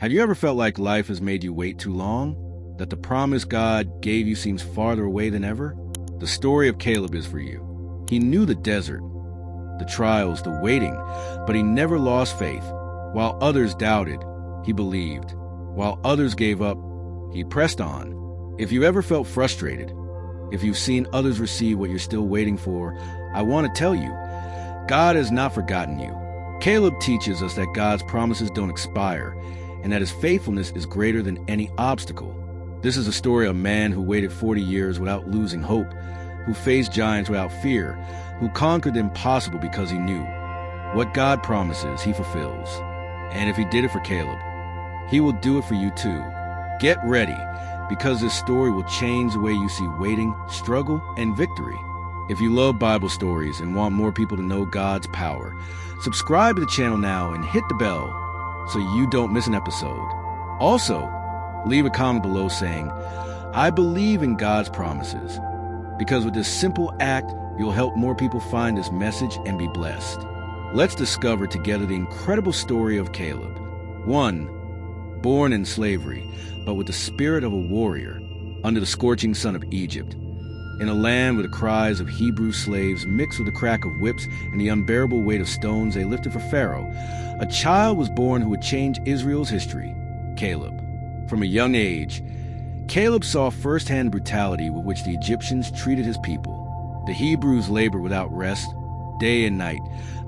Have you ever felt like life has made you wait too long? That the promise God gave you seems farther away than ever? The story of Caleb is for you. He knew the desert, the trials, the waiting, but he never lost faith. While others doubted, he believed. While others gave up, he pressed on. If you ever felt frustrated, if you've seen others receive what you're still waiting for, I want to tell you, God has not forgotten you. Caleb teaches us that God's promises don't expire, and that his faithfulness is greater than any obstacle. This is a story of a man who waited 40 years without losing hope, who faced giants without fear, who conquered the impossible because he knew what God promises, he fulfills. And if he did it for Caleb, he will do it for you too. Get ready, because this story will change the way you see waiting, struggle, and victory. If you love Bible stories and want more people to know God's power, subscribe to the channel now and hit the bell so you don't miss an episode. Also, leave a comment below saying, I believe in God's promises, because with this simple act, you'll help more people find this message and be blessed. Let's discover together the incredible story of Caleb. 1. Born in slavery, but with the spirit of a warrior, under the scorching sun of Egypt. In a land where the cries of Hebrew slaves mixed with the crack of whips and the unbearable weight of stones they lifted for Pharaoh, a child was born who would change Israel's history, Caleb. From a young age, Caleb saw firsthand brutality with which the Egyptians treated his people. The Hebrews labored without rest, day and night,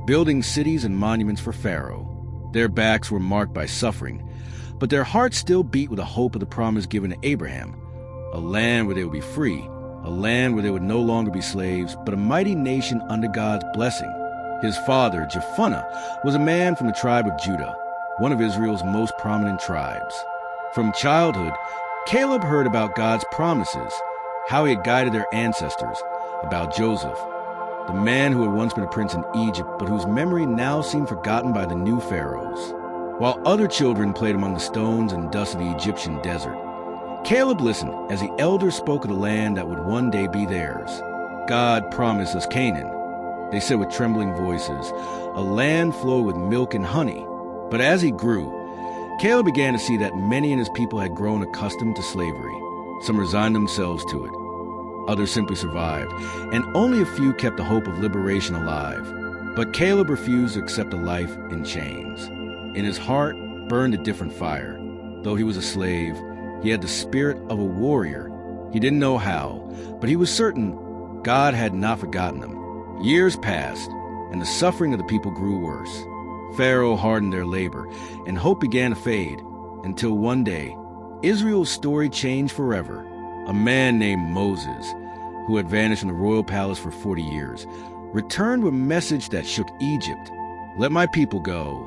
building cities and monuments for Pharaoh. Their backs were marked by suffering, but their hearts still beat with the hope of the promise given to Abraham, a land where they would be free, a land where they would no longer be slaves, but a mighty nation under God's blessing. His father, Jephunneh, was a man from the tribe of Judah, one of Israel's most prominent tribes. From childhood, Caleb heard about God's promises, how he had guided their ancestors, about Joseph, the man who had once been a prince in Egypt, but whose memory now seemed forgotten by the new pharaohs. While other children played among the stones and dust of the Egyptian desert, Caleb listened as the elders spoke of the land that would one day be theirs. God promised us Canaan, they said with trembling voices, a land flowing with milk and honey. But as he grew, Caleb began to see that many in his people had grown accustomed to slavery. Some resigned themselves to it. Others simply survived, and only a few kept the hope of liberation alive. But Caleb refused to accept a life in chains. In his heart burned a different fire. Though he was a slave, he had the spirit of a warrior. He didn't know how, but he was certain God had not forgotten him. Years passed, and the suffering of the people grew worse. Pharaoh hardened their labor, and hope began to fade, until one day, Israel's story changed forever. A man named Moses, who had vanished in the royal palace for 40 years, returned with a message that shook Egypt. Let my people go.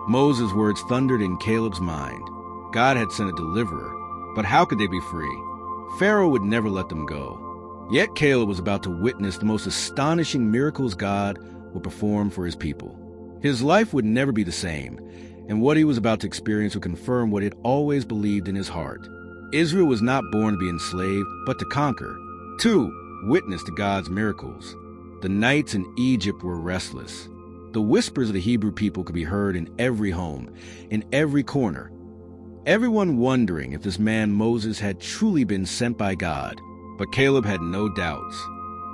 Moses' words thundered in Caleb's mind. God had sent a deliverer, but how could they be free? Pharaoh would never let them go. Yet Caleb was about to witness the most astonishing miracles God would perform for his people. His life would never be the same, and what he was about to experience would confirm what he had always believed in his heart. Israel was not born to be enslaved, but to conquer. 2. Witness to God's miracles. The nights in Egypt were restless. The whispers of the Hebrew people could be heard in every home, in every corner. Everyone wondering if this man Moses had truly been sent by God. But Caleb had no doubts.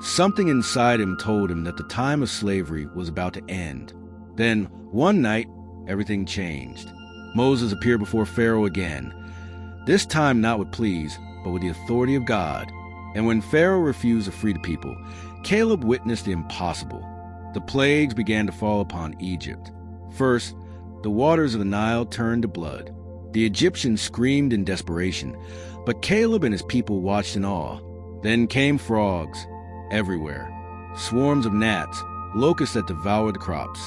Something inside him told him that the time of slavery was about to end. Then, one night, everything changed. Moses appeared before Pharaoh again, this time not with pleas, but with the authority of God. And when Pharaoh refused to free the people, Caleb witnessed the impossible. The plagues began to fall upon Egypt. First, the waters of the Nile turned to blood. The Egyptians screamed in desperation, but Caleb and his people watched in awe. Then came frogs everywhere, swarms of gnats, locusts that devoured the crops.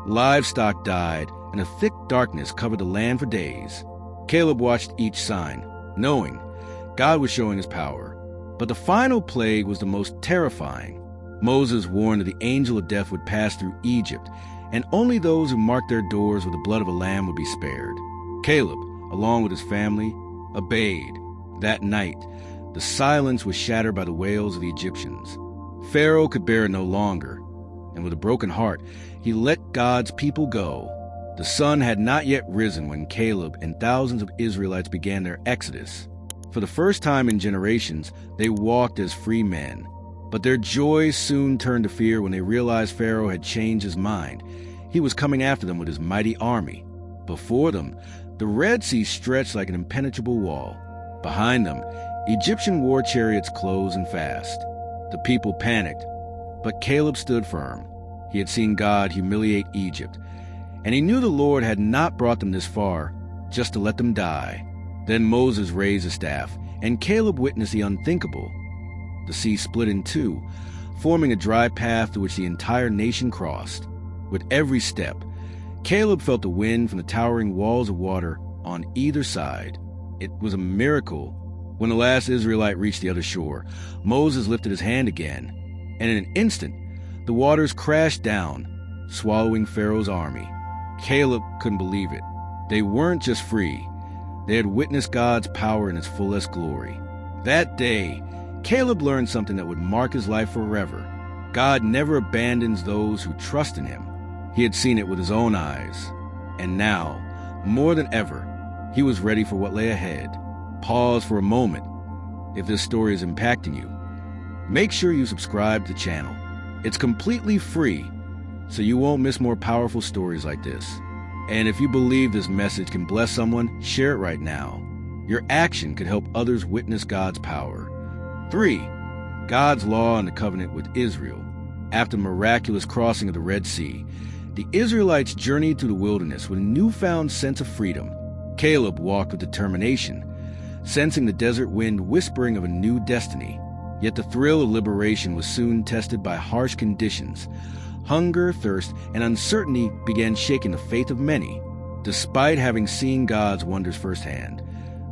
Livestock died, and a thick darkness covered the land for days. Caleb watched each sign, knowing God was showing his power. But the final plague was the most terrifying. Moses warned that the angel of death would pass through Egypt, and only those who marked their doors with the blood of a lamb would be spared. Caleb, along with his family, obeyed. That night, the silence was shattered by the wails of the Egyptians. Pharaoh could bear it no longer, and with a broken heart, he let God's people go. The sun had not yet risen when Caleb and thousands of Israelites began their exodus. For the first time in generations, they walked as free men. But their joy soon turned to fear when they realized Pharaoh had changed his mind. He was coming after them with his mighty army. Before them, the Red Sea stretched like an impenetrable wall. Behind them, Egyptian war chariots closed and fast. The people panicked, but Caleb stood firm. He had seen God humiliate Egypt, and he knew the Lord had not brought them this far just to let them die. Then Moses raised his staff, and Caleb witnessed the unthinkable. The sea split in two, forming a dry path through which the entire nation crossed. With every step, Caleb felt the wind from the towering walls of water on either side. It was a miracle. When the last Israelite reached the other shore, Moses lifted his hand again, and in an instant, the waters crashed down, swallowing Pharaoh's army. Caleb couldn't believe it. They weren't just free. They had witnessed God's power in its fullest glory. That day, Caleb learned something that would mark his life forever. God never abandons those who trust in him. He had seen it with his own eyes. And now, more than ever, he was ready for what lay ahead. Pause for a moment. If this story is impacting you, make sure you subscribe to the channel. It's completely free, so you won't miss more powerful stories like this. And if you believe this message can bless someone, share it right now. Your action could help others witness God's power. 3. God's law and the covenant with Israel. After the miraculous crossing of the Red Sea, the Israelites journeyed through the wilderness with a newfound sense of freedom. Caleb walked with determination, sensing the desert wind whispering of a new destiny. Yet the thrill of liberation was soon tested by harsh conditions. Hunger, thirst, and uncertainty began shaking the faith of many. Despite having seen God's wonders firsthand,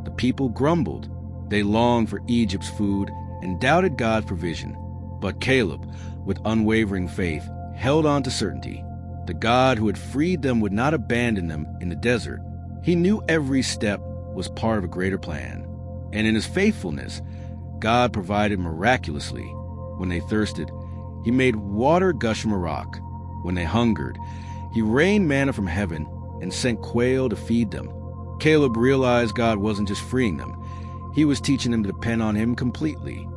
the people grumbled. They longed for Egypt's food and doubted God's provision. But Caleb, with unwavering faith, held on to certainty. The God who had freed them would not abandon them in the desert. He knew every step was part of a greater plan. And in his faithfulness, God provided miraculously. When they thirsted, he made water gush from a rock. When they hungered, he rained manna from heaven and sent quail to feed them. Caleb realized God wasn't just freeing them. He was teaching them to depend on him completely.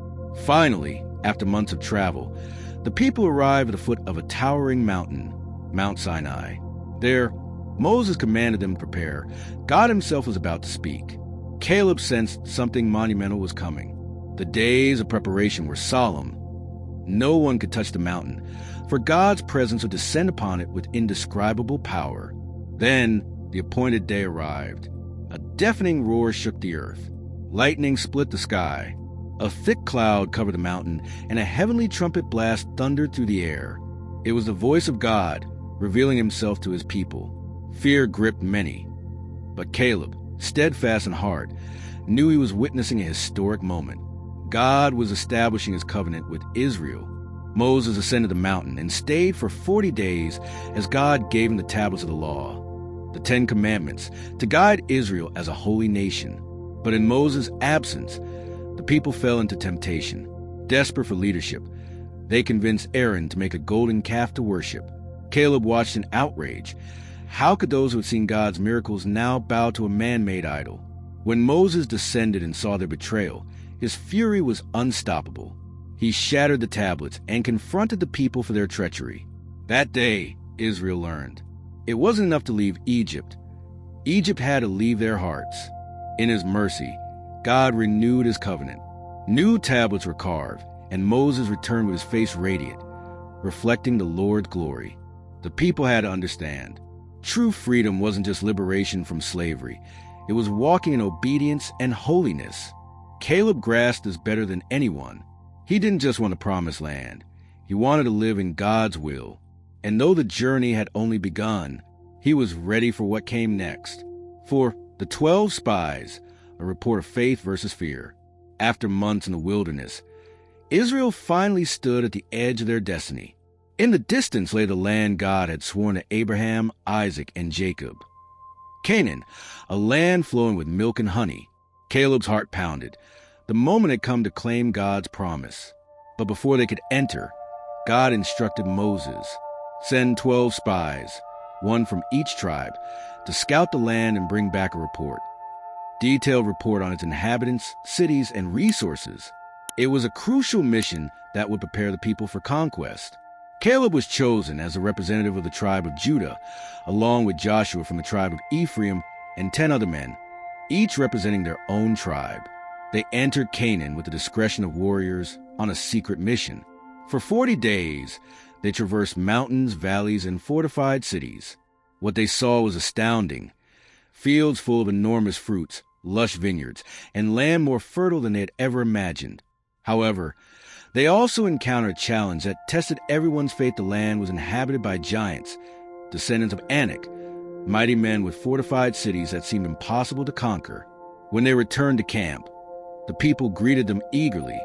Finally, after months of travel, the people arrived at the foot of a towering mountain, Mount Sinai. There, Moses commanded them to prepare. God himself was about to speak. Caleb sensed something monumental was coming. The days of preparation were solemn. No one could touch the mountain, for God's presence would descend upon it with indescribable power. Then the appointed day arrived. A deafening roar shook the earth. Lightning split the sky. A thick cloud covered the mountain, and a heavenly trumpet blast thundered through the air. It was the voice of God, revealing himself to his people. Fear gripped many. But Caleb, steadfast in heart, knew he was witnessing a historic moment. God was establishing his covenant with Israel. Moses ascended the mountain and stayed for 40 days as God gave him the tablets of the law, the 10 Commandments, to guide Israel as a holy nation. But in Moses' absence, the people fell into temptation. Desperate for leadership, they convinced Aaron to make a golden calf to worship. Caleb watched in outrage. How could those who had seen God's miracles now bow to a man-made idol? When Moses descended and saw their betrayal, his fury was unstoppable. He shattered the tablets and confronted the people for their treachery. That day, Israel learned. It wasn't enough to leave Egypt. Egypt had to leave their hearts. In his mercy, God renewed his covenant. New tablets were carved, and Moses returned with his face radiant, reflecting the Lord's glory. The people had to understand. True freedom wasn't just liberation from slavery. It was walking in obedience and holiness. Caleb grasped this better than anyone. He didn't just want the promised land. He wanted to live in God's will. And though the journey had only begun, he was ready for what came next. For the 12 spies, a report of faith versus fear. After months in the wilderness, Israel finally stood at the edge of their destiny. In the distance lay the land God had sworn to Abraham, Isaac, and Jacob. Canaan, a land flowing with milk and honey. Caleb's heart pounded. The moment had come to claim God's promise. But before they could enter, God instructed Moses, "Send 12 spies. one from each tribe, to scout the land and bring back a report. Detailed report on its inhabitants, cities, and resources. It was a crucial mission that would prepare the people for conquest. Caleb was chosen as a representative of the tribe of Judah, along with Joshua from the tribe of Ephraim and 10 other men, each representing their own tribe. They entered Canaan with the discretion of warriors on a secret mission. For 40 days, they traversed mountains, valleys, and fortified cities. What they saw was astounding. Fields full of enormous fruits, lush vineyards, and land more fertile than they had ever imagined. However, they also encountered a challenge that tested everyone's faith. The land was inhabited by giants, descendants of Anak, mighty men with fortified cities that seemed impossible to conquer. When they returned to camp, the people greeted them eagerly,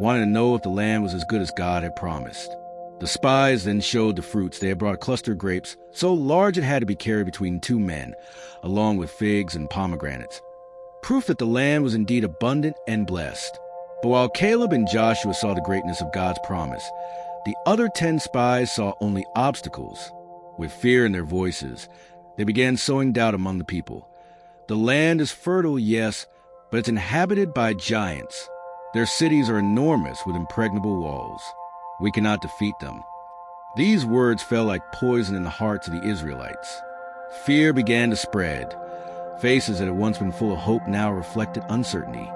wanting to know if the land was as good as God had promised. The spies then showed the fruits. They had brought a cluster of grapes so large it had to be carried between 2 men, along with figs and pomegranates. Proof that the land was indeed abundant and blessed. But while Caleb and Joshua saw the greatness of God's promise, the other 10 spies saw only obstacles. With fear in their voices, they began sowing doubt among the people. The land is fertile, yes, but it's inhabited by giants. Their cities are enormous with impregnable walls. We cannot defeat them. These words fell like poison in the hearts of the Israelites. Fear began to spread. Faces that had once been full of hope now reflected uncertainty.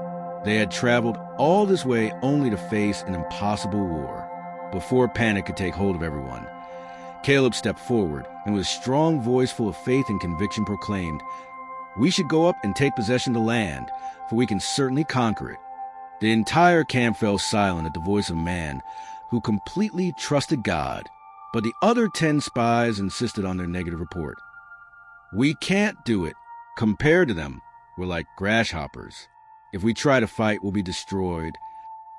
They had traveled all this way only to face an impossible war. Before panic could take hold of everyone, Caleb stepped forward and with a strong voice full of faith and conviction proclaimed, "We should go up and take possession of the land, for we can certainly conquer it." The entire camp fell silent at the voice of a man who completely trusted God, but the other 10 spies insisted on their negative report. "We can't do it. Compared to them, we're like grasshoppers. If we try to fight, we'll be destroyed."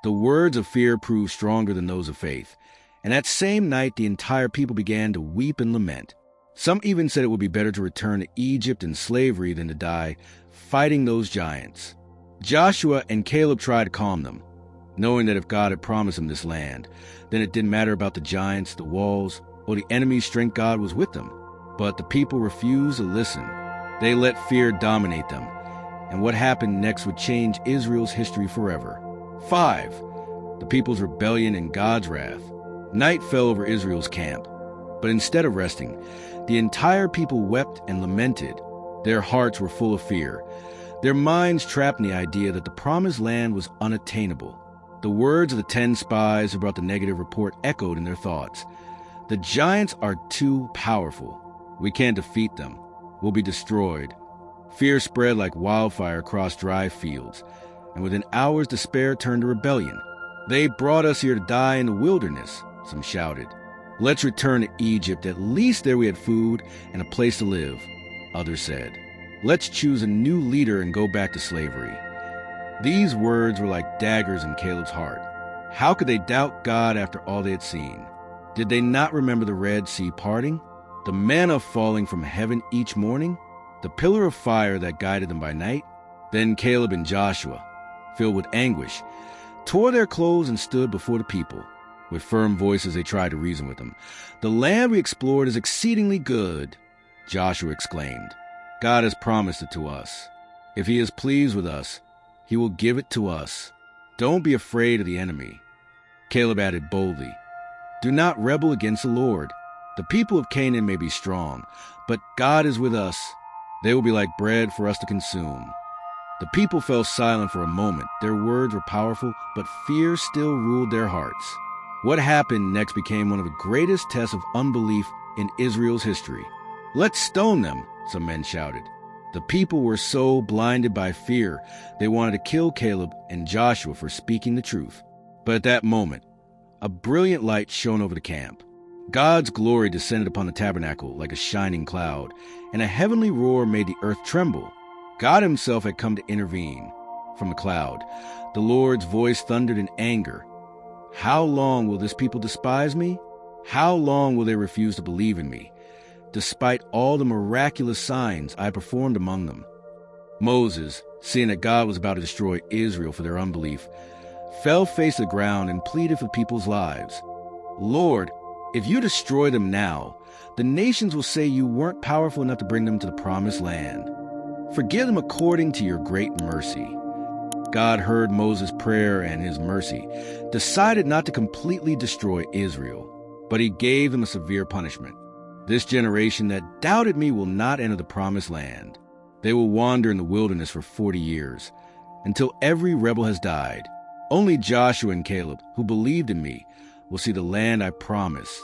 The words of fear proved stronger than those of faith, and that same night the entire people began to weep and lament. Some even said it would be better to return to Egypt in slavery than to die fighting those giants. Joshua and Caleb tried to calm them, knowing that if God had promised them this land, then it didn't matter about the giants, the walls, or the enemy's strength. God was with them. But the people refused to listen. They let fear dominate them, and what happened next would change Israel's history forever. 5. The people's rebellion and God's wrath. Night fell over Israel's camp, but instead of resting, the entire people wept and lamented. Their hearts were full of fear, their minds trapped in the idea that the promised land was unattainable. The words of the 10 spies who brought the negative report echoed in their thoughts. "The giants are too powerful. We can't defeat them. We'll be destroyed." Fear spread like wildfire across dry fields, and within hours despair turned to rebellion. "They brought us here to die in the wilderness," some shouted. "Let's return to Egypt. At least there we had food and a place to live," others said. "Let's choose a new leader and go back to slavery." These words were like daggers in Caleb's heart. How could they doubt God after all they had seen? Did they not remember the Red Sea parting? The manna falling from heaven each morning? The pillar of fire that guided them by night? Then Caleb and Joshua, filled with anguish, tore their clothes and stood before the people. With firm voices they tried to reason with them. "The land we explored is exceedingly good," Joshua exclaimed. "God has promised it to us. If he is pleased with us, he will give it to us. Don't be afraid of the enemy." Caleb added boldly, "Do not rebel against the Lord. The people of Canaan may be strong, but God is with us. They will be like bread for us to consume." The people fell silent for a moment. Their words were powerful, but fear still ruled their hearts. What happened next became one of the greatest tests of unbelief in Israel's history. "Let's stone them," some men shouted. The people were so blinded by fear, they wanted to kill Caleb and Joshua for speaking the truth. But at that moment, a brilliant light shone over the camp. God's glory descended upon the tabernacle like a shining cloud, and a heavenly roar made the earth tremble. God himself had come to intervene. From the cloud, the Lord's voice thundered in anger. "How long will this people despise me? How long will they refuse to believe in me, despite all the miraculous signs I performed among them?" Moses, seeing that God was about to destroy Israel for their unbelief, fell face to the ground and pleaded for the people's lives. "Lord, If you destroy them now, the nations will say you weren't powerful enough to bring them to the promised land. Forgive them according to your great mercy. God heard Moses' prayer and his mercy, decided not to completely destroy Israel, but he gave them a severe punishment. This generation that doubted me will not enter the promised land. They will wander in the wilderness for 40 years, until every rebel has died. Only Joshua and Caleb, who believed in me, will see the land I promised.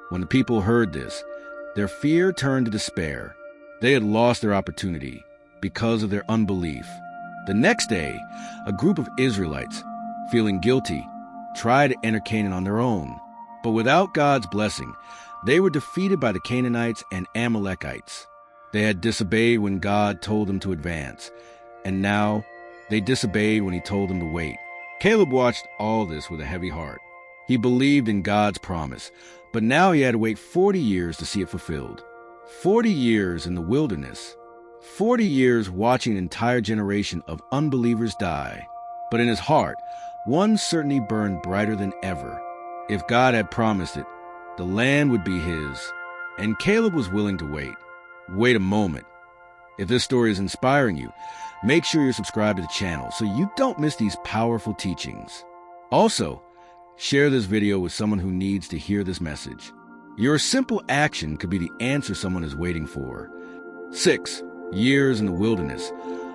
When the people heard this, their fear turned to despair. They had lost their opportunity because of their unbelief. The next day, a group of Israelites, feeling guilty, tried to enter Canaan on their own. But without God's blessing, they were defeated by the Canaanites and Amalekites. They had disobeyed when God told them to advance, and now they disobeyed when he told them to wait. Caleb watched all this with a heavy heart. He believed in God's promise, but now he had to wait 40 years to see it fulfilled. 40 years in the wilderness. 40 years watching an entire generation of unbelievers die. But in his heart, one certainty burned brighter than ever. If God had promised it, the land would be his. And Caleb was willing to wait. Wait a moment. If this story is inspiring you, make sure you're subscribed to the channel so you don't miss these powerful teachings. Also, share this video with someone who needs to hear this message. Your simple action could be the answer someone is waiting for. 6 years in the wilderness,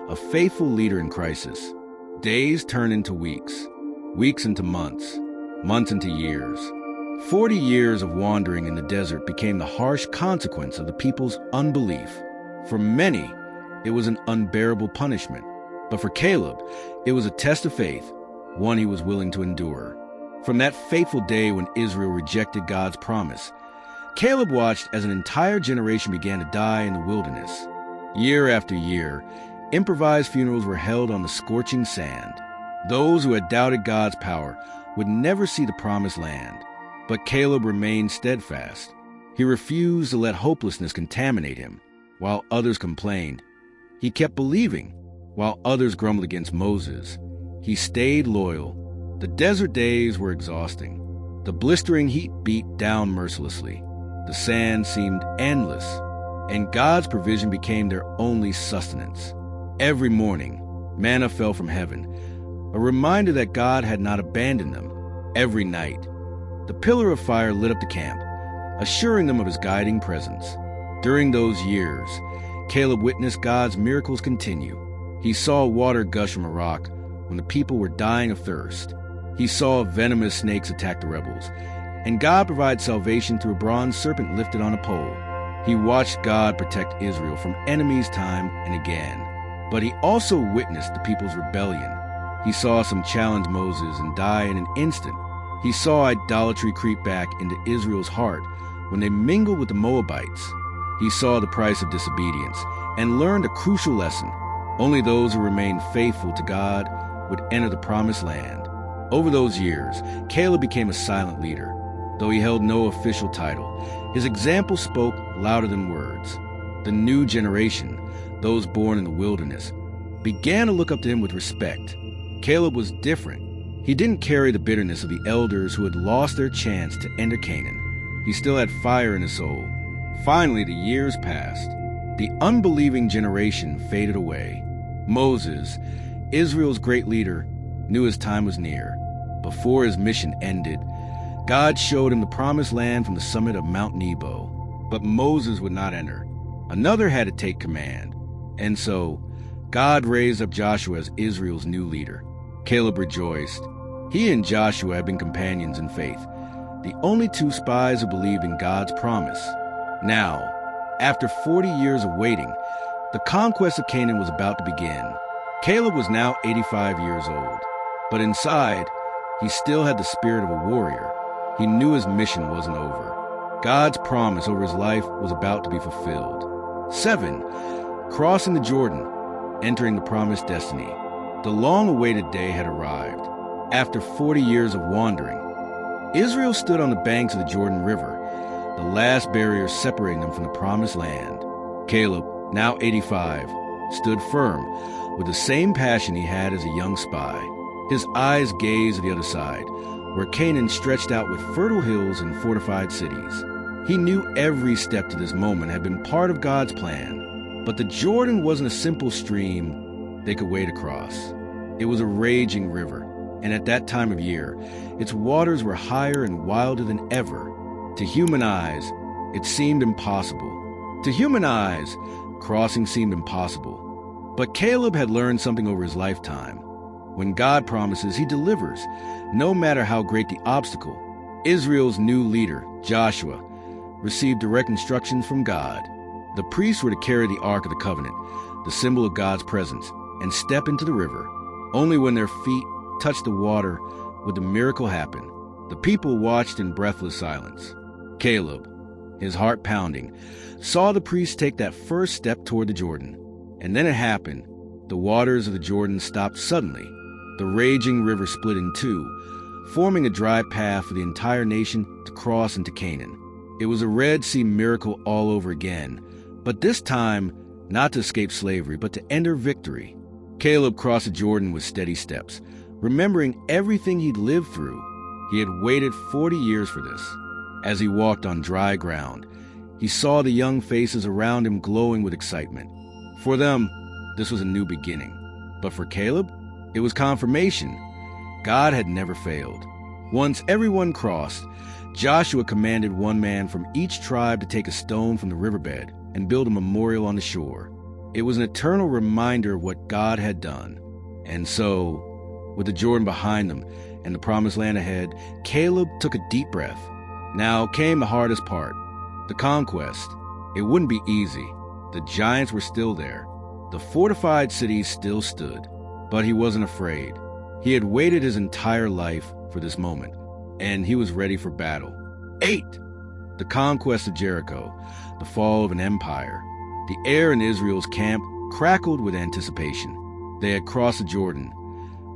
a faithful leader in crisis. Days turn into weeks, weeks into months, months into years. 40 years of wandering in the desert became the harsh consequence of the people's unbelief. For many, it was an unbearable punishment. But for Caleb, it was a test of faith, one he was willing to endure. From that fateful day when Israel rejected God's promise, Caleb watched as an entire generation began to die in the wilderness. Year after year, improvised funerals were held on the scorching sand. Those who had doubted God's power would never see the promised land. But Caleb remained steadfast. He refused to let hopelessness contaminate him. While others complained, he kept believing. While others grumbled against Moses, he stayed loyal. The desert days were exhausting. The blistering heat beat down mercilessly. The sand seemed endless, and God's provision became their only sustenance. Every morning, manna fell from heaven, a reminder that God had not abandoned them. Every night, the pillar of fire lit up the camp, assuring them of his guiding presence. During those years, Caleb witnessed God's miracles continue. He saw water gush from a rock when the people were dying of thirst. He saw venomous snakes attack the rebels, and God provided salvation through a bronze serpent lifted on a pole. He watched God protect Israel from enemies time and again. But he also witnessed the people's rebellion. He saw some challenge Moses and die in an instant. He saw idolatry creep back into Israel's heart when they mingled with the Moabites. He saw the price of disobedience and learned a crucial lesson. Only those who remained faithful to God would enter the promised land. Over those years, Caleb became a silent leader. Though he held no official title, his example spoke louder than words. The new generation, those born in the wilderness, began to look up to him with respect. Caleb was different. He didn't carry the bitterness of the elders who had lost their chance to enter Canaan. He still had fire in his soul. Finally, the years passed. The unbelieving generation faded away. Moses, Israel's great leader, knew his time was near. Before his mission ended, God showed him the promised land from the summit of Mount Nebo. But Moses would not enter. Another had to take command. And so, God raised up Joshua as Israel's new leader. Caleb rejoiced. He and Joshua had been companions in faith, the only two spies who believed in God's promise. Now, after 40 years of waiting, the conquest of Canaan was about to begin. Caleb was now 85 years old, but inside, he still had the spirit of a warrior. He knew his mission wasn't over. God's promise over his life was about to be fulfilled. 7. Crossing the Jordan, entering the promised destiny. The long-awaited day had arrived. After 40 years of wandering, Israel stood on the banks of the Jordan River, the last barrier separating them from the promised land. Caleb, now 85, stood firm with the same passion he had as a young spy. His eyes gazed at the other side, where Canaan stretched out with fertile hills and fortified cities. He knew every step to this moment had been part of God's plan. But the Jordan wasn't a simple stream they could wade across. It was a raging river, and at that time of year, its waters were higher and wilder than ever. To human eyes, it seemed impossible. To human eyes, crossing seemed impossible. But Caleb had learned something over his lifetime. When God promises, he delivers, no matter how great the obstacle. Israel's new leader, Joshua, received direct instructions from God. The priests were to carry the Ark of the Covenant, the symbol of God's presence, and step into the river. Only when their feet touched the water would the miracle happen. The people watched in breathless silence. Caleb, his heart pounding, saw the priests take that first step toward the Jordan. And then it happened. The waters of the Jordan stopped suddenly. The raging river split in two, forming a dry path for the entire nation to cross into Canaan. It was a Red Sea miracle all over again, but this time not to escape slavery, but to enter victory. Caleb crossed the Jordan with steady steps, remembering everything he'd lived through. He had waited 40 years for this. As he walked on dry ground, he saw the young faces around him glowing with excitement. For them, this was a new beginning. But for Caleb, it was confirmation. God had never failed. Once everyone crossed, Joshua commanded one man from each tribe to take a stone from the riverbed and build a memorial on the shore. It was an eternal reminder of what God had done. And so, with the Jordan behind them and the promised land ahead, Caleb took a deep breath. Now came the hardest part, the conquest. It wouldn't be easy. The giants were still there. The fortified cities still stood. But he wasn't afraid. He had waited his entire life for this moment, and he was ready for battle. 8. The conquest of Jericho, the fall of an empire. The air in Israel's camp crackled with anticipation. They had crossed the Jordan.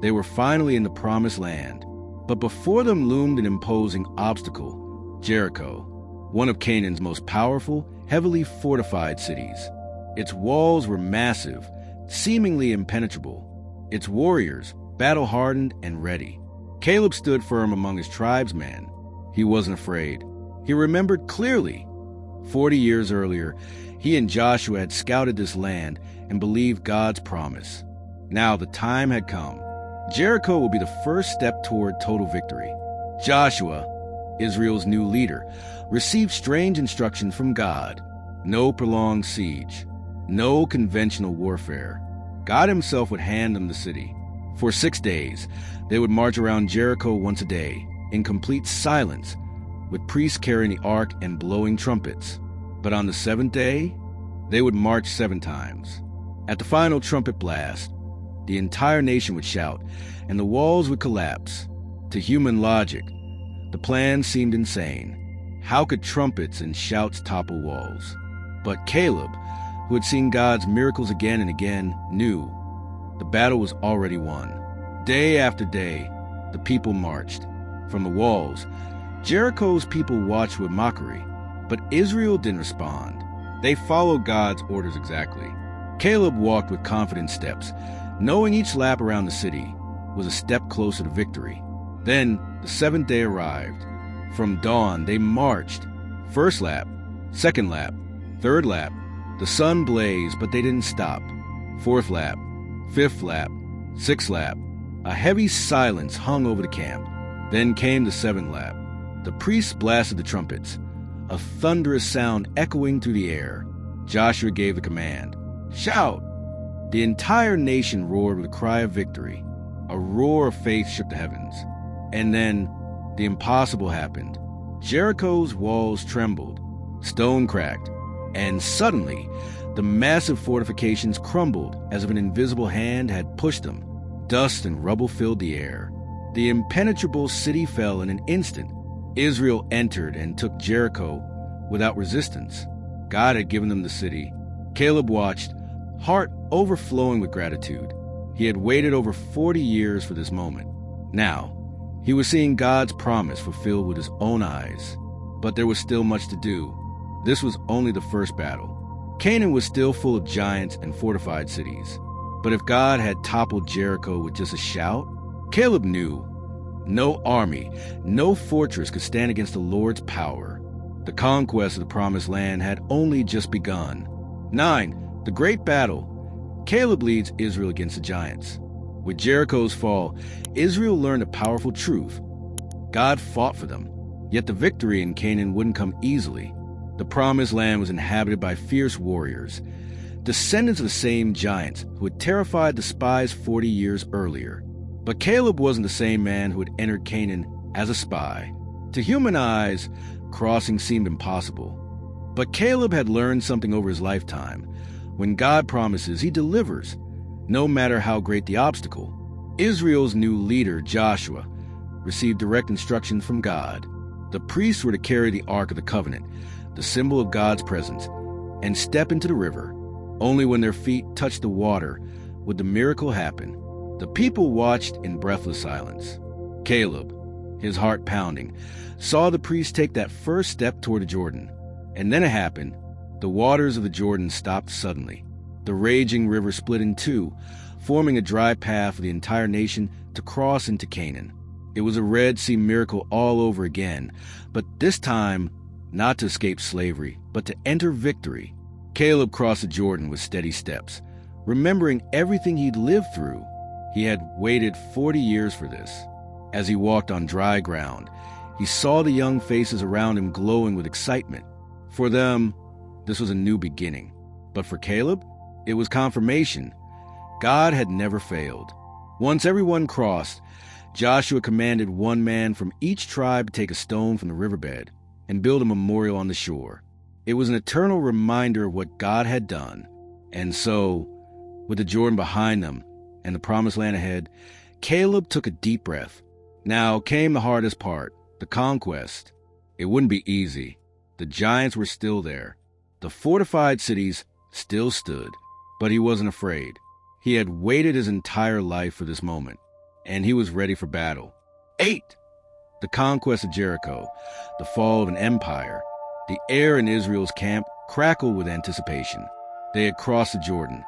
They were finally in the promised land. But before them loomed an imposing obstacle, Jericho, one of Canaan's most powerful, heavily fortified cities. Its walls were massive, seemingly impenetrable. Its warriors, battle-hardened and ready. Caleb stood firm among his tribesmen. He wasn't afraid. He remembered clearly. 40 years earlier, he and Joshua had scouted this land and believed God's promise. Now the time had come. Jericho would be the first step toward total victory. Joshua, Israel's new leader, received strange instructions from God. No prolonged siege. No conventional warfare. God himself would hand them the city. For 6 days, they would march around Jericho once a day, in complete silence, with priests carrying the ark and blowing trumpets. But on the 7th day, they would march 7 times. At the final trumpet blast, the entire nation would shout, and the walls would collapse. To human logic, the plan seemed insane. How could trumpets and shouts topple walls? But Caleb, who had seen God's miracles again and again, knew the battle was already won. Day after day, the people marched. From the walls, Jericho's people watched with mockery, but Israel didn't respond. They followed God's orders exactly. Caleb walked with confident steps, knowing each lap around the city was a step closer to victory. Then the 7th day arrived. From dawn, they marched. First lap, second lap, third lap. The sun blazed, but they didn't stop. Fourth lap, fifth lap, sixth lap. A heavy silence hung over the camp. Then came the 7th lap. The priests blasted the trumpets, a thunderous sound echoing through the air. Joshua gave the command, "Shout!" The entire nation roared with a cry of victory. A roar of faith shook the heavens. And then the impossible happened. Jericho's walls trembled, stone cracked, and suddenly the massive fortifications crumbled as if an invisible hand had pushed them. Dust and rubble filled the air. The impenetrable city fell in an instant. Israel entered and took Jericho without resistance. God had given them the city. Caleb watched, heart overflowing with gratitude. He had waited over 40 years for this moment. Now, he was seeing God's promise fulfilled with his own eyes. But there was still much to do. This was only the first battle. Canaan was still full of giants and fortified cities. But if God had toppled Jericho with just a shout, Caleb knew No army, no fortress could stand against the Lord's power. The conquest of the Promised Land had only just begun. 9. The Great Battle. Caleb leads Israel against the giants. With Jericho's fall, Israel learned a powerful truth. God fought for them, yet the victory in Canaan wouldn't come easily. The Promised Land was inhabited by fierce warriors, descendants of the same giants who had terrified the spies 40 years earlier. But Caleb wasn't the same man who had entered Canaan as a spy. To human eyes, crossing seemed impossible. But Caleb had learned something over his lifetime. When God promises, he delivers, no matter how great the obstacle. Israel's new leader, Joshua, received direct instructions from God. The priests were to carry the Ark of the Covenant, the symbol of God's presence, and step into the river. Only when their feet touched the water would the miracle happen. The people watched in breathless silence. Caleb, his heart pounding, saw the priests take that first step toward the Jordan. And then it happened. The waters of the Jordan stopped suddenly. The raging river split in two, forming a dry path for the entire nation to cross into Canaan. It was a Red Sea miracle all over again, but this time not to escape slavery, but to enter victory. Caleb crossed the Jordan with steady steps, remembering everything he'd lived through. He had waited 40 years for this. As he walked on dry ground, he saw the young faces around him glowing with excitement. For them, this was a new beginning. But for Caleb, it was confirmation. God had never failed. Once everyone crossed, Joshua commanded one man from each tribe to take a stone from the riverbed and build a memorial on the shore. It was an eternal reminder of what God had done. And so, with the Jordan behind them and the Promised Land ahead, Caleb took a deep breath. Now came the hardest part, the conquest. It wouldn't be easy. The giants were still there. The fortified cities still stood. But he wasn't afraid. He had waited his entire life for this moment, and he was ready for battle. 8. The conquest of Jericho, the fall of an empire. The air in Israel's camp crackled with anticipation. They had crossed the Jordan.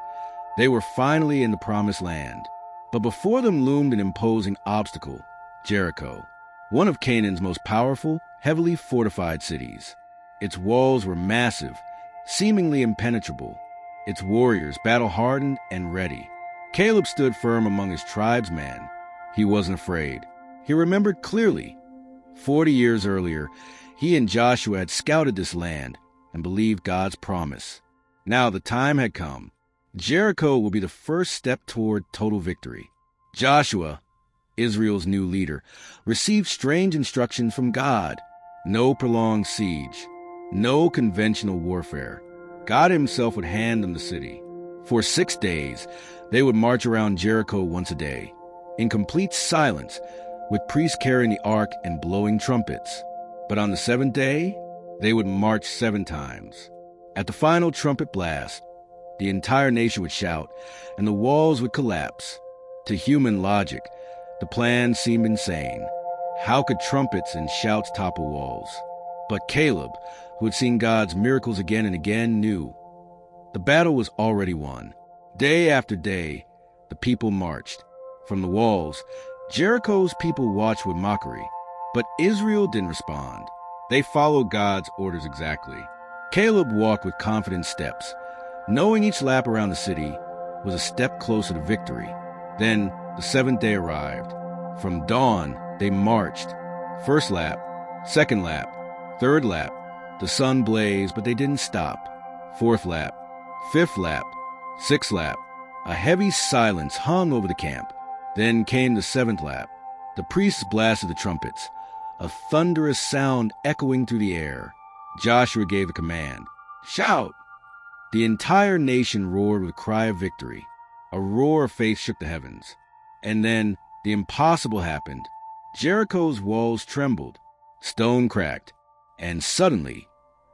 They were finally in the Promised Land. But before them loomed an imposing obstacle, Jericho, one of Canaan's most powerful, heavily fortified cities. Its walls were massive, seemingly impenetrable. Its warriors battle-hardened and ready. Caleb stood firm among his tribesmen. He wasn't afraid. He remembered clearly. 40 years earlier, he and Joshua had scouted this land and believed God's promise. Now the time had come. Jericho will be the first step toward total victory. Joshua, Israel's new leader, received strange instructions from God. No prolonged siege. No conventional warfare. God himself would hand them the city. For 6 days, they would march around Jericho once a day, in complete silence, with priests carrying the ark and blowing trumpets. But on the 7th day, they would march 7 times. At the final trumpet blast, the entire nation would shout, and the walls would collapse. To human logic, the plan seemed insane. How could trumpets and shouts topple walls? But Caleb, who had seen God's miracles again and again, knew. The battle was already won. Day after day, the people marched. From the walls, Jericho's people watched with mockery. But Israel didn't respond. They followed God's orders exactly. Caleb walked with confident steps, knowing each lap around the city was a step closer to victory. Then the 7th day arrived. From dawn, they marched. First lap, second lap, third lap. The sun blazed, but they didn't stop. Fourth lap, fifth lap, sixth lap. A heavy silence hung over the camp. Then came the 7th lap. The priests blasted the trumpets, a thunderous sound echoing through the air. Joshua gave a command, "Shout!" The entire nation roared with a cry of victory. A roar of faith shook the heavens. And then the impossible happened. Jericho's walls trembled, stone cracked, and suddenly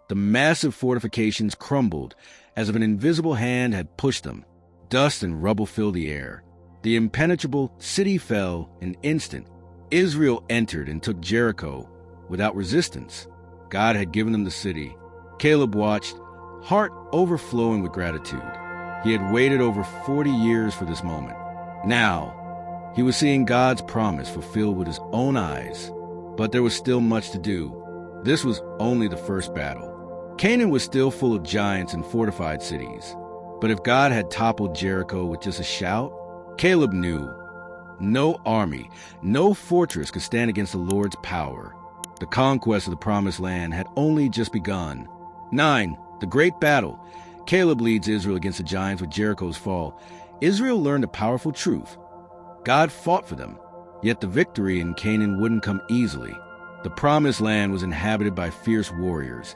the massive fortifications crumbled as if an invisible hand had pushed them. Dust and rubble filled the air. The impenetrable city fell in an instant. Israel entered and took Jericho without resistance. God had given them the city. Caleb watched, heart overflowing with gratitude. He had waited over 40 years for this moment. Now, He was seeing God's promise fulfilled with his own eyes, but there was still much to do. This was only the first battle. Canaan was still full of giants and fortified cities. But if God had toppled Jericho with just a shout, Caleb knew no army, no fortress could stand against the Lord's power. The conquest of the Promised Land had only just begun. 9. The Great Battle. Caleb leads Israel against the giants with Jericho's fall. Israel learned a powerful truth. God fought for them, yet the victory in Canaan wouldn't come easily. The Promised Land was inhabited by fierce warriors,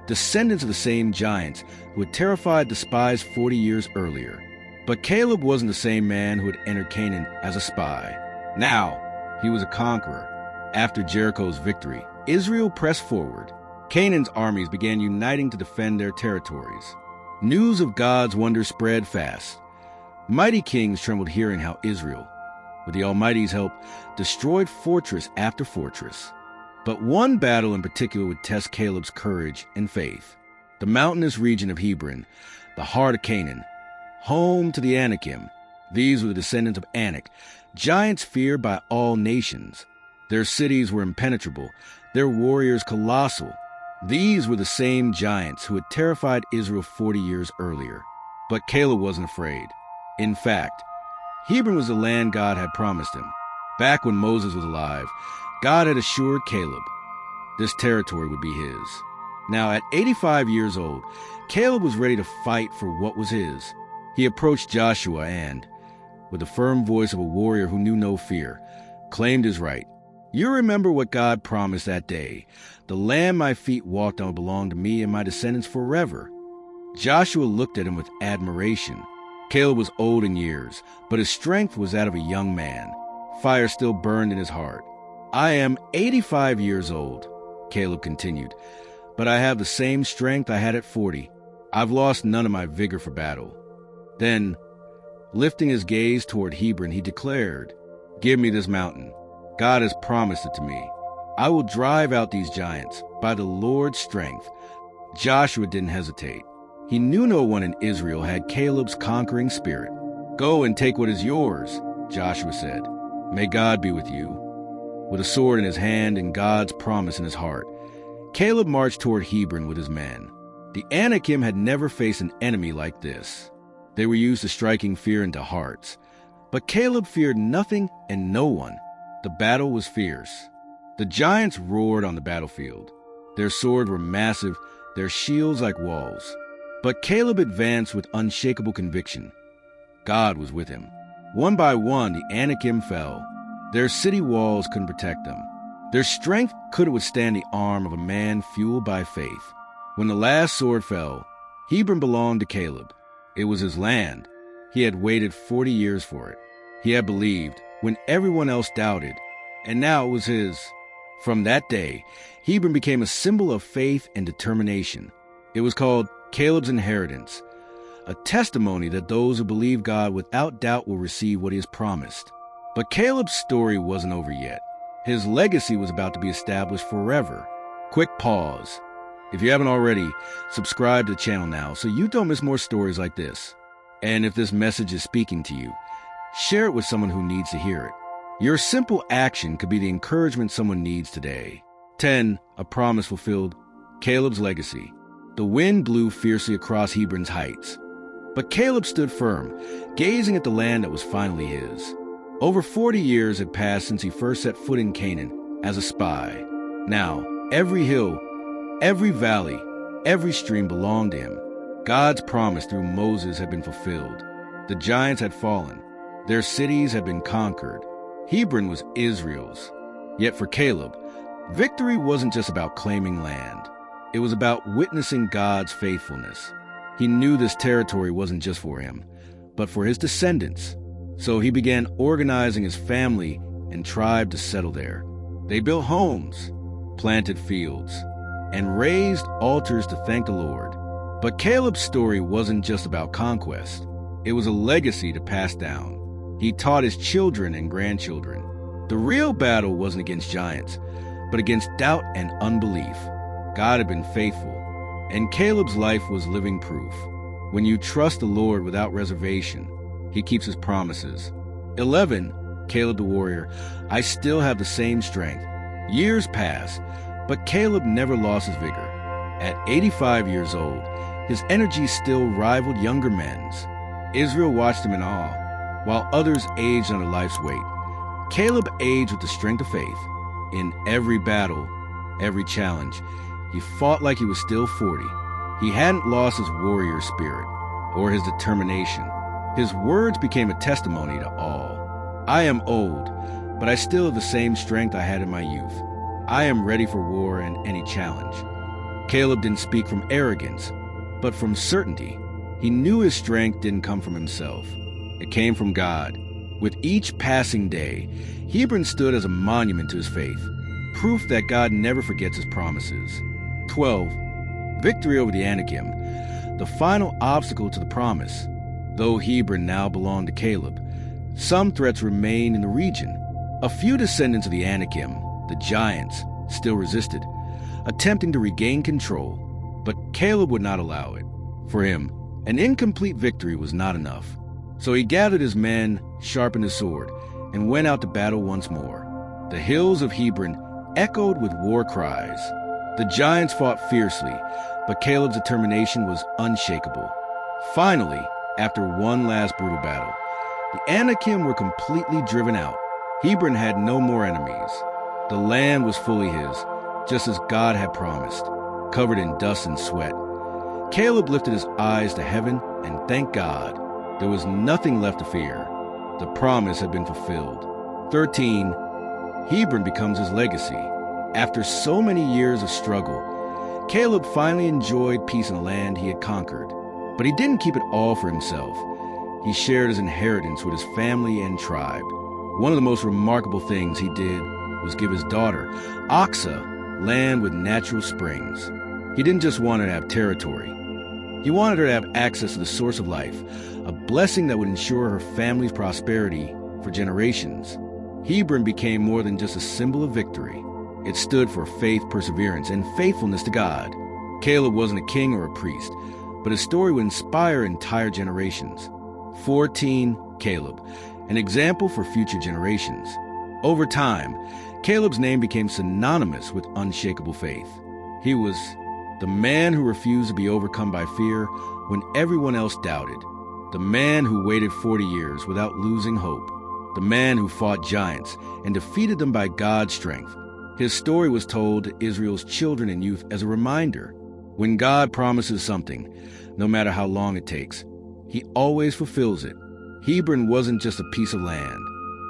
descendants of the same giants who had terrified the spies 40 years earlier. But Caleb wasn't the same man who had entered Canaan as a spy. Now, he was a conqueror. After Jericho's victory, Israel pressed forward. Canaan's armies began uniting to defend their territories. News of God's wonders spread fast. Mighty kings trembled hearing how Israel, with the Almighty's help, destroyed fortress after fortress. But one battle in particular would test Caleb's courage and faith. The mountainous region of Hebron, the heart of Canaan, home to the Anakim. These were the descendants of Anak, giants feared by all nations. Their cities were impenetrable, their warriors colossal. These were the same giants who had terrified Israel 40 years earlier. But Caleb wasn't afraid. In fact, Hebron was the land God had promised him. Back when Moses was alive, God had assured Caleb this territory would be his. Now, at 85 years old, Caleb was ready to fight for what was his. He approached Joshua and, with the firm voice of a warrior who knew no fear, claimed his right. You remember what God promised that day. The land my feet walked on will belong to me and my descendants forever. Joshua looked at him with admiration. Caleb was old in years, but his strength was that of a young man. Fire still burned in his heart. I am 85 years old, Caleb continued, but I have the same strength I had at 40. I've lost none of my vigor for battle. Then, lifting his gaze toward Hebron, he declared, Give me this mountain. God has promised it to me. I will drive out these giants by the Lord's strength. Joshua didn't hesitate. He knew no one in Israel had Caleb's conquering spirit. Go and take what is yours, Joshua said. May God be with you. With a sword in his hand and God's promise in his heart, Caleb marched toward Hebron with his men. The Anakim had never faced an enemy like this. They were used to striking fear into hearts. But Caleb feared nothing and no one. The battle was fierce. The giants roared on the battlefield. Their swords were massive, their shields like walls. But Caleb advanced with unshakable conviction. God was with him. One by one, the Anakim fell. Their city walls couldn't protect them. Their strength couldn't withstand the arm of a man fueled by faith. When the last sword fell, Hebron belonged to Caleb. It was his land. He had waited 40 years for it. He had believed when everyone else doubted, and now it was his. From that day, Hebron became a symbol of faith and determination. It was called Caleb's inheritance, a testimony that those who believe God without doubt will receive what he has promised. But Caleb's story wasn't over yet. His legacy was about to be established forever. Quick pause. If you haven't already, subscribe to the channel now so you don't miss more stories like this. And if this message is speaking to you, share it with someone who needs to hear it. Your simple action could be the encouragement someone needs today. 10. A promise fulfilled. Caleb's legacy. The wind blew fiercely across Hebron's heights. But Caleb stood firm, gazing at the land that was finally his. Over 40 years had passed since he first set foot in Canaan as a spy. Now, every hill, every valley, every stream belonged to him. God's promise through Moses had been fulfilled. The giants had fallen. Their cities had been conquered. Hebron was Israel's. Yet for Caleb, victory wasn't just about claiming land. It was about witnessing God's faithfulness. He knew this territory wasn't just for him, but for his descendants. So he began organizing his family and tribe to settle there. They built homes, planted fields, and raised altars to thank the Lord. But Caleb's story wasn't just about conquest. It was a legacy to pass down. He taught his children and grandchildren. The real battle wasn't against giants, but against doubt and unbelief. God had been faithful, and Caleb's life was living proof. When you trust the Lord without reservation, he keeps his promises. 11. Caleb the warrior, I still have the same strength. Years pass, but Caleb never lost his vigor. At 85 years old, his energy still rivaled younger men's. Israel watched him in awe, while others aged under life's weight. Caleb aged with the strength of faith. In every battle, every challenge, he fought like he was still 40. He hadn't lost his warrior spirit or his determination. His words became a testimony to all. I am old, but I still have the same strength I had in my youth. I am ready for war and any challenge. Caleb didn't speak from arrogance, but from certainty. He knew his strength didn't come from himself. It came from God. With each passing day, Hebron stood as a monument to his faith, proof that God never forgets his promises. 12. Victory over the Anakim, the final obstacle to the promise. Though Hebron now belonged to Caleb, some threats remained in the region. A few descendants of the Anakim, the giants, still resisted, attempting to regain control, but Caleb would not allow it. For him, an incomplete victory was not enough. So he gathered his men, sharpened his sword, and went out to battle once more. The hills of Hebron echoed with war cries. The giants fought fiercely, but Caleb's determination was unshakable. Finally, after one last brutal battle, the Anakim were completely driven out. Hebron had no more enemies. The land was fully his, just as God had promised, covered in dust and sweat. Caleb lifted his eyes to heaven and thanked God. There was nothing left to fear. The promise had been fulfilled. 13. Hebron becomes his legacy. After so many years of struggle, Caleb finally enjoyed peace in the land he had conquered. But he didn't keep it all for himself. He shared his inheritance with his family and tribe. One of the most remarkable things he did was give his daughter, Achsah, land with natural springs. He didn't just want her to have territory. He wanted her to have access to the source of life, a blessing that would ensure her family's prosperity for generations. Hebron became more than just a symbol of victory. It stood for faith, perseverance, and faithfulness to God. Caleb wasn't a king or a priest, but his story would inspire entire generations. 14. Caleb, an example for future generations. Over time, Caleb's name became synonymous with unshakable faith. He was the man who refused to be overcome by fear when everyone else doubted. The man who waited 40 years without losing hope. The man who fought giants and defeated them by God's strength. His story was told to Israel's children and youth as a reminder. When God promises something, no matter how long it takes, he always fulfills it. Hebron wasn't just a piece of land.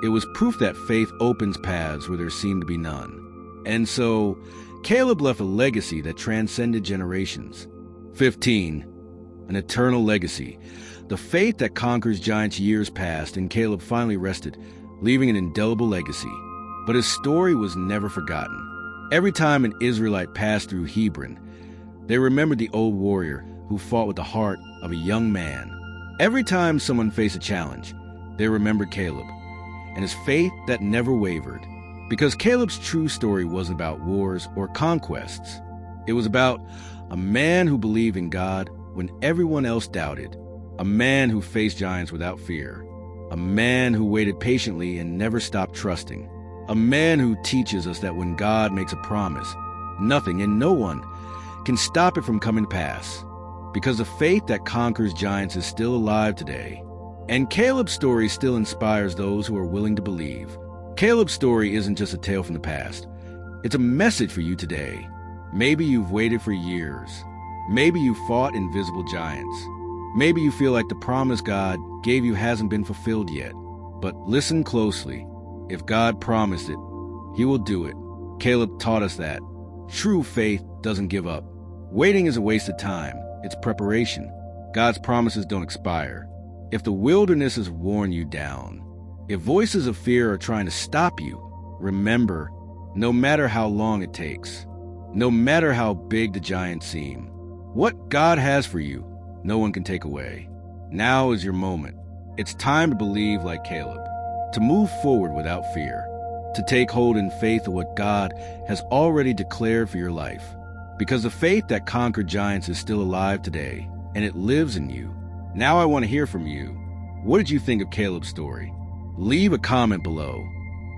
It was proof that faith opens paths where there seemed to be none. And so, Caleb left a legacy that transcended generations. 15. An eternal legacy. The faith that conquers giants years passed, and Caleb finally rested, leaving an indelible legacy. But his story was never forgotten. Every time an Israelite passed through Hebron, they remembered the old warrior who fought with the heart of a young man. Every time someone faced a challenge, they remembered Caleb and his faith that never wavered. Because Caleb's true story wasn't about wars or conquests. It was about a man who believed in God when everyone else doubted. A man who faced giants without fear. A man who waited patiently and never stopped trusting. A man who teaches us that when God makes a promise, nothing and no one can stop it from coming to pass. Because the faith that conquers giants is still alive today. And Caleb's story still inspires those who are willing to believe. Caleb's story isn't just a tale from the past. It's a message for you today. Maybe you've waited for years. Maybe you fought invisible giants. Maybe you feel like the promise God gave you hasn't been fulfilled yet. But listen closely. If God promised it, he will do it. Caleb taught us that. True faith doesn't give up. Waiting is a waste of time. It's preparation. God's promises don't expire. If the wilderness has worn you down, if voices of fear are trying to stop you, remember, no matter how long it takes, no matter how big the giants seem, what God has for you, no one can take away. Now is your moment. It's time to believe like Caleb, to move forward without fear, to take hold in faith of what God has already declared for your life. Because the faith that conquered giants is still alive today, and it lives in you. Now I want to hear from you. What did you think of Caleb's story? Leave a comment below,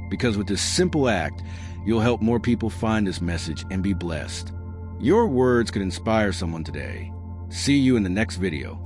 because with this simple act, you'll help more people find this message and be blessed. Your words could inspire someone today. See you in the next video.